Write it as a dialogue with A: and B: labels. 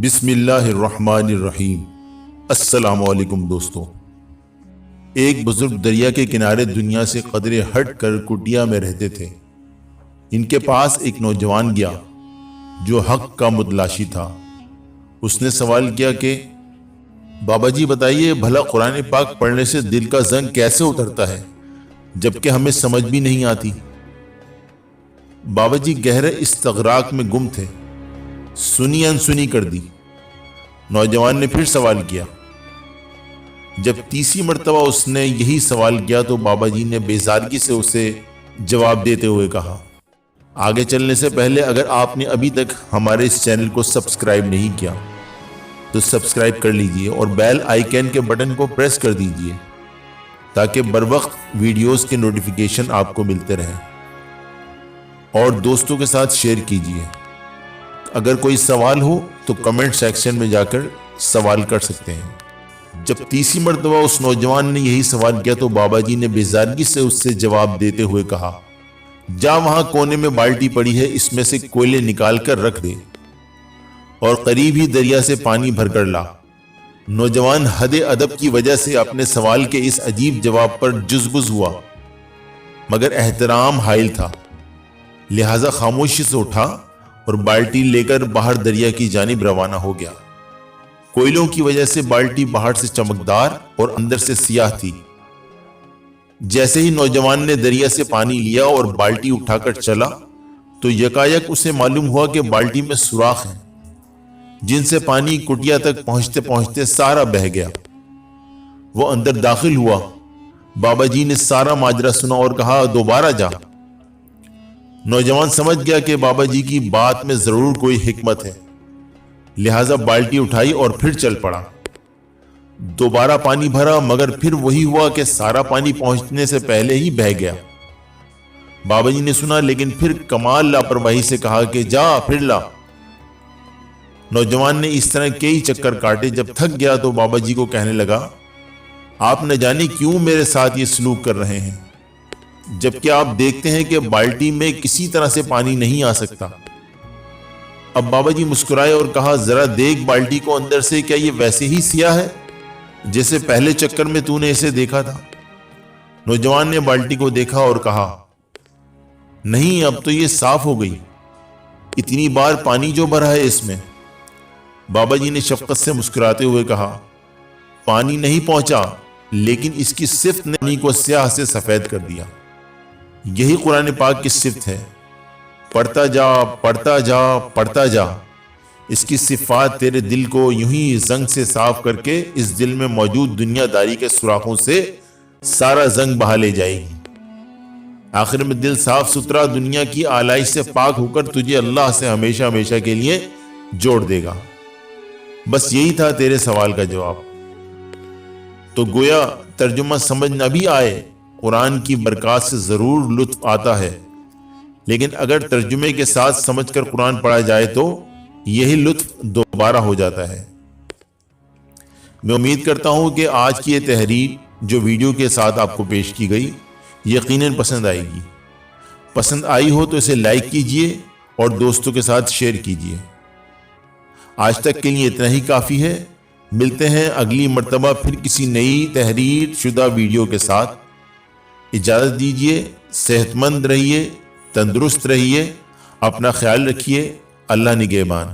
A: بسم اللہ الرحمن الرحیم۔ السلام علیکم دوستو۔ ایک بزرگ دریا کے کنارے دنیا سے قدرے ہٹ کر کٹیا میں رہتے تھے۔ ان کے پاس ایک نوجوان گیا جو حق کا متلاشی تھا۔ اس نے سوال کیا کہ بابا جی بتائیے بھلا قرآن پاک پڑھنے سے دل کا زنگ کیسے اترتا ہے جبکہ ہمیں سمجھ بھی نہیں آتی؟ بابا جی گہرے استغراق میں گم تھے، سنی انسنی کر دی۔ نوجوان نے پھر سوال کیا۔ جب تیسری مرتبہ اس نے یہی سوال کیا تو بابا جی نے بیزارگی سے اسے جواب دیتے ہوئے کہا، آگے چلنے سے پہلے اگر آپ نے ابھی تک ہمارے اس چینل کو سبسکرائب نہیں کیا تو سبسکرائب کر لیجئے اور بیل آئیکن کے بٹن کو پریس کر دیجئے تاکہ بروقت ویڈیوز کے نوٹیفیکیشن آپ کو ملتے رہیں، اور دوستوں کے ساتھ شیئر کیجئے۔ اگر کوئی سوال ہو تو کمنٹ سیکشن میں جا کر سوال کر سکتے ہیں۔ جب تیسری مرتبہ اس نوجوان نے یہی سوال کیا تو بابا جی نے بیزارگی سے اس سے جواب دیتے ہوئے کہا، جا وہاں کونے میں بالٹی پڑی ہے، اس میں سے کوئلے نکال کر رکھ دے اور قریب ہی دریا سے پانی بھر کر لا۔ نوجوان حد ادب کی وجہ سے اپنے سوال کے اس عجیب جواب پر جزبز ہوا، مگر احترام حائل تھا، لہذا خاموشی سے اٹھا اور بالٹی لے کر باہر دریا کی جانب روانہ ہو گیا۔ کوئلوں کی وجہ سے بالٹی باہر سے چمکدار اور اندر سے سیاہ تھی۔ جیسے ہی نوجوان نے دریا سے پانی لیا اور بالٹی اٹھا کر چلا تو یکایک اسے معلوم ہوا کہ بالٹی میں سوراخ ہیں جن سے پانی کٹیا تک پہنچتے پہنچتے سارا بہہ گیا۔ وہ اندر داخل ہوا۔ بابا جی نے سارا ماجرا سنا اور کہا، دوبارہ جا۔ نوجوان سمجھ گیا کہ بابا جی کی بات میں ضرور کوئی حکمت ہے، لہذا بالٹی اٹھائی اور پھر چل پڑا۔ دوبارہ پانی بھرا مگر پھر وہی ہوا کہ سارا پانی پہنچنے سے پہلے ہی بہہ گیا۔ بابا جی نے سنا لیکن پھر کمال لاپرواہی سے کہا کہ جا پھر لا۔ نوجوان نے اس طرح کئی چکر کاٹے، جب تھک گیا تو بابا جی کو کہنے لگا، آپ نہ جانے کیوں میرے ساتھ یہ سلوک کر رہے ہیں جبکہ آپ دیکھتے ہیں کہ بالٹی میں کسی طرح سے پانی نہیں آ سکتا۔ اب بابا جی مسکرائے اور کہا، ذرا دیکھ بالٹی کو اندر سے، کیا یہ ویسے ہی سیاہ ہے جیسے پہلے چکر میں تو نے اسے دیکھا تھا؟ نوجوان نے بالٹی کو دیکھا اور کہا، نہیں اب تو یہ صاف ہو گئی، اتنی بار پانی جو بھرا ہے اس میں۔ بابا جی نے شفقت سے مسکراتے ہوئے کہا، پانی نہیں پہنچا لیکن اس کی صفت نے پانی کو سیاہ سے سفید کر دیا۔ یہی قرآن پاک کی صفت ہے، پڑھتا جا پڑھتا جا پڑھتا جا، اس کی صفات تیرے دل کو یوں ہی زنگ سے صاف کر کے اس دل میں موجود دنیا داری کے سوراخوں سے سارا زنگ بہا لے جائے گی۔ آخر میں دل صاف ستھرا دنیا کی آلائش سے پاک ہو کر تجھے اللہ سے ہمیشہ ہمیشہ کے لیے جوڑ دے گا۔ بس یہی تھا تیرے سوال کا جواب۔ تو گویا ترجمہ سمجھ نہ بھی آئے، قرآن کی برکات سے ضرور لطف آتا ہے، لیکن اگر ترجمے کے ساتھ سمجھ کر قرآن پڑھا جائے تو یہی لطف دوبارہ ہو جاتا ہے۔ میں امید کرتا ہوں کہ آج کی یہ تحریر جو ویڈیو کے ساتھ آپ کو پیش کی گئی یقیناً پسند آئے گی۔ پسند آئی ہو تو اسے لائک کیجئے اور دوستوں کے ساتھ شیئر کیجئے۔ آج تک کے لیے اتنا ہی کافی ہے۔ ملتے ہیں اگلی مرتبہ پھر کسی نئی تحریر شدہ ویڈیو کے ساتھ۔ اجازت دیجئے، صحت مند رہیے، تندرست رہیے، اپنا خیال رکھیے، اللہ نگہبان۔